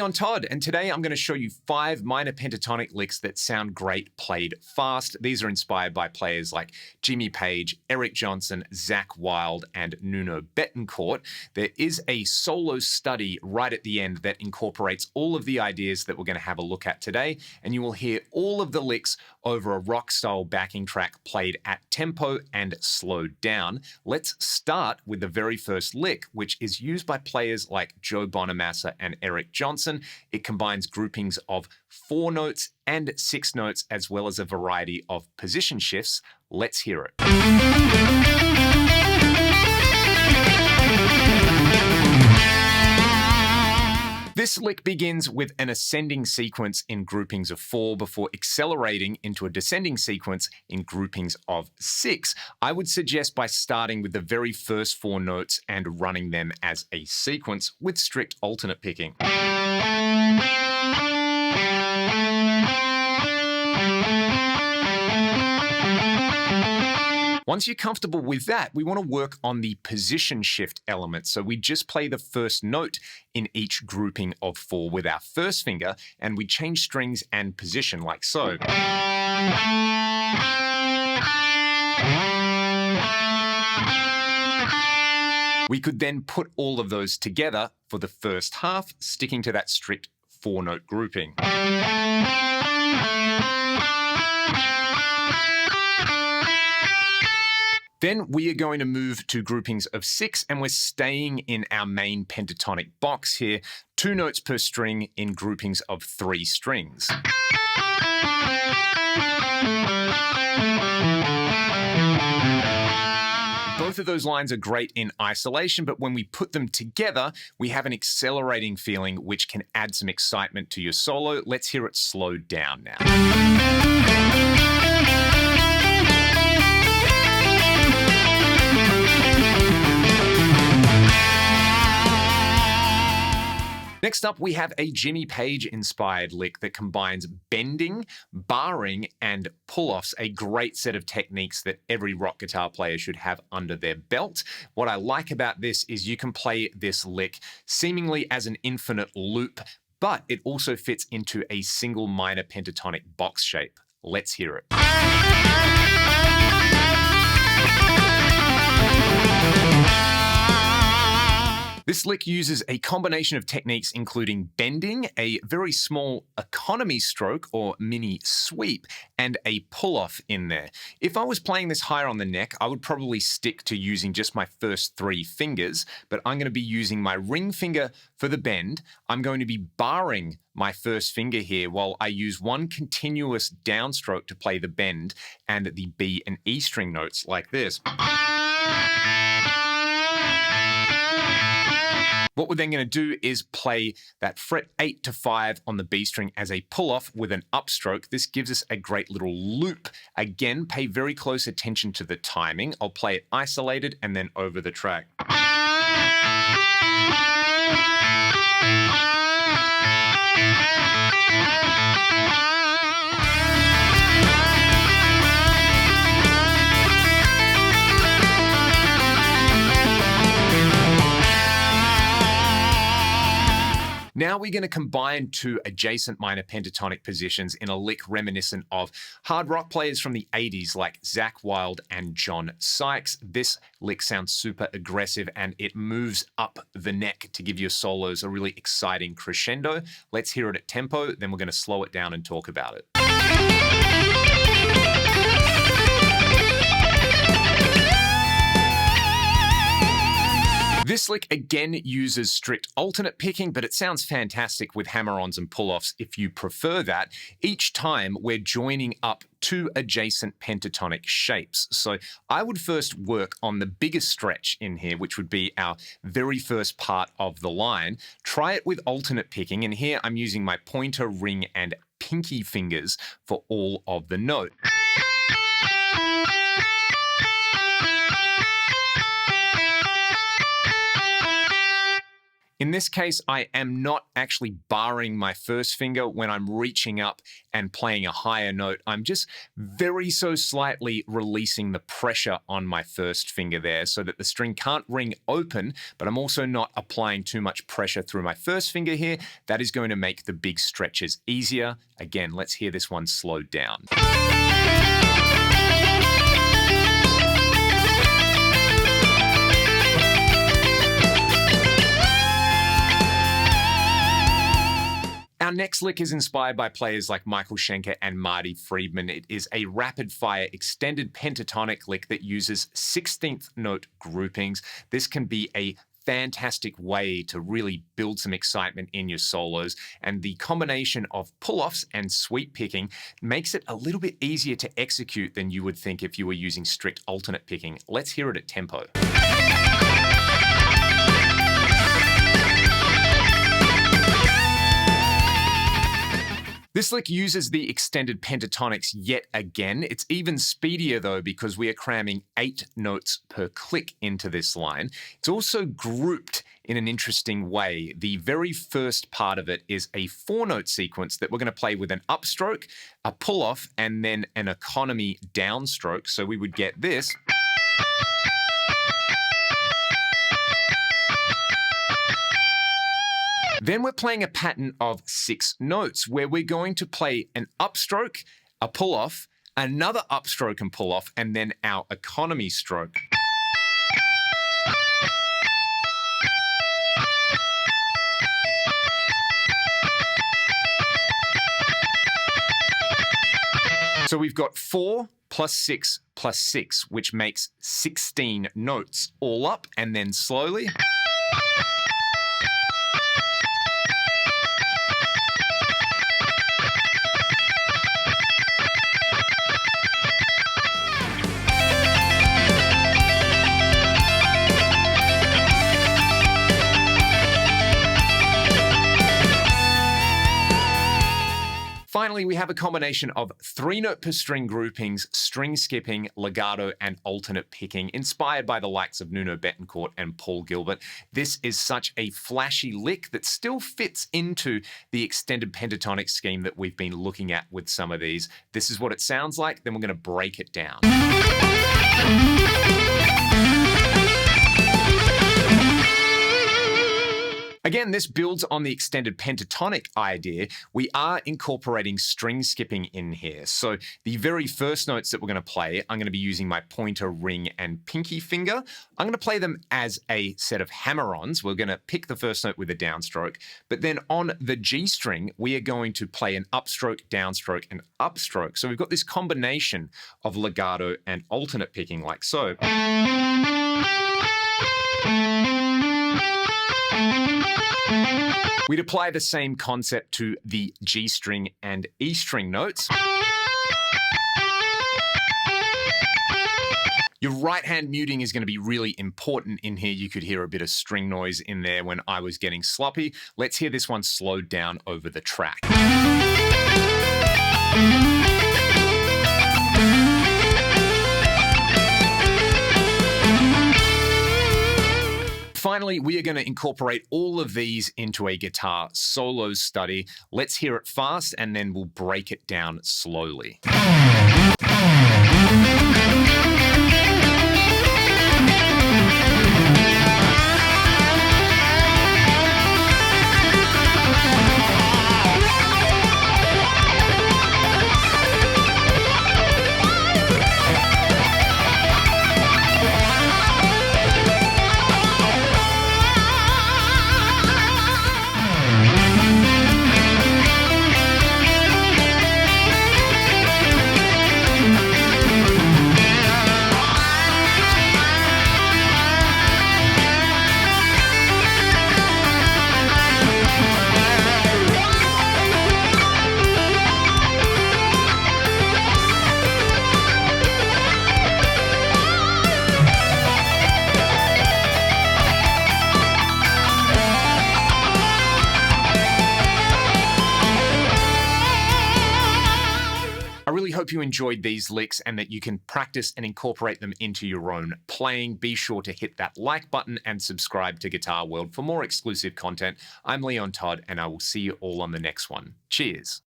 I'm Todd, and today I'm going to show you 5 minor pentatonic licks that sound great played fast. These are inspired by players like Jimmy Page, Eric Johnson, Zakk Wylde, and Nuno Bettencourt. There is a solo study right at the end that incorporates all of the ideas that we're going to have a look at today, and you will hear all of the licks over a rock-style backing track played at tempo and slowed down. Let's start with the very first lick, which is used by players like Joe Bonamassa and Eric Johnson. It combines groupings of 4 notes and 6 notes, as well as a variety of position shifts. Let's hear it. This lick begins with an ascending sequence in groupings of 4 before accelerating into a descending sequence in groupings of 6. I would suggest by starting with the very first 4 notes and running them as a sequence with strict alternate picking. Once you're comfortable with that, we want to work on the position shift element. So we just play the first note in each grouping of 4 with our first finger, and we change strings and position like so. We could then put all of those together for the first half, sticking to that strict 4-note grouping. Then we are going to move to groupings of 6, and we're staying in our main pentatonic box here, 2 notes per string in groupings of 3 strings. Both of those lines are great in isolation, but when we put them together, we have an accelerating feeling which can add some excitement to your solo. Let's hear it slowed down now. Next up, we have a Jimmy Page-inspired lick that combines bending, barring, and pull-offs, a great set of techniques that every rock guitar player should have under their belt. What I like about this is you can play this lick seemingly as an infinite loop, but it also fits into a single minor pentatonic box shape. Let's hear it. This lick uses a combination of techniques including bending, a very small economy stroke or mini sweep, and a pull-off in there. If I was playing this higher on the neck, I would probably stick to using just my first 3 fingers, but I'm going to be using my ring finger for the bend. I'm going to be barring my first finger here while I use one continuous downstroke to play the bend and the B and E string notes like this. What we're then going to do is play that fret 8 to 5 on the B string as a pull-off with an upstroke. This gives us a great little loop. Again, pay very close attention to the timing. I'll play it isolated and then over the track. Now we're going to combine 2 adjacent minor pentatonic positions in a lick reminiscent of hard rock players from the 80s like Zakk Wylde and John Sykes. This lick sounds super aggressive and it moves up the neck to give your solos a really exciting crescendo. Let's hear it at tempo, then we're going to slow it down and talk about it. This lick again uses strict alternate picking, but it sounds fantastic with hammer-ons and pull-offs if you prefer that. Each time we're joining up 2 adjacent pentatonic shapes. So I would first work on the biggest stretch in here, which would be our very first part of the line. Try it with alternate picking, and here I'm using my pointer, ring, and pinky fingers for all of the note. In In this case, I am not actually barring my first finger when I'm reaching up and playing a higher note. I'm just very so slightly releasing the pressure on my first finger there so that the string can't ring open, but I'm also not applying too much pressure through my first finger here. That is going to make the big stretches easier. Again, let's hear this one slowed down. Our next lick is inspired by players like Michael Schenker and Marty Friedman. It is a rapid-fire extended pentatonic lick that uses 16th note groupings. This can be a fantastic way to really build some excitement in your solos, and the combination of pull-offs and sweep picking makes it a little bit easier to execute than you would think if you were using strict alternate picking. Let's hear it at tempo. This lick uses the extended pentatonics yet again. It's even speedier though because we are cramming 8 notes per click into this line. It's also grouped in an interesting way. The very first part of it is a 4-note sequence that we're going to play with an upstroke, a pull-off, and then an economy downstroke. So we would get this. Then we're playing a pattern of 6 notes where we're going to play an upstroke, a pull-off, another upstroke and pull-off, and then our economy stroke. So we've got 4 plus 6 plus 6, which makes 16 notes all up, and then slowly. Finally, we have a combination of 3-note per string groupings, string skipping, legato, and alternate picking, inspired by the likes of Nuno Bettencourt and Paul Gilbert. This is such a flashy lick that still fits into the extended pentatonic scheme that we've been looking at with some of these. This is what it sounds like, then we're going to break it down. Again, this builds on the extended pentatonic idea. We are incorporating string skipping in here. So the very first notes that we're going to play, I'm going to be using my pointer, ring, and pinky finger. I'm going to play them as a set of hammer-ons. We're going to pick the first note with a downstroke. But then on the G string, we are going to play an upstroke, downstroke, and upstroke. So we've got this combination of legato and alternate picking like so. We'd apply the same concept to the G string and E string notes. Your right hand muting is going to be really important in here. You could hear a bit of string noise in there when I was getting sloppy. Let's hear this one slowed down over the track. Finally, we are going to incorporate all of these into a guitar solo study. Let's hear it fast, and then we'll break it down slowly. hope you enjoyed these licks and that you can practice and incorporate them into your own playing. Be sure to hit that like button and subscribe to Guitar World for more exclusive content. I'm Leon Todd, and I will see you all on the next one. Cheers.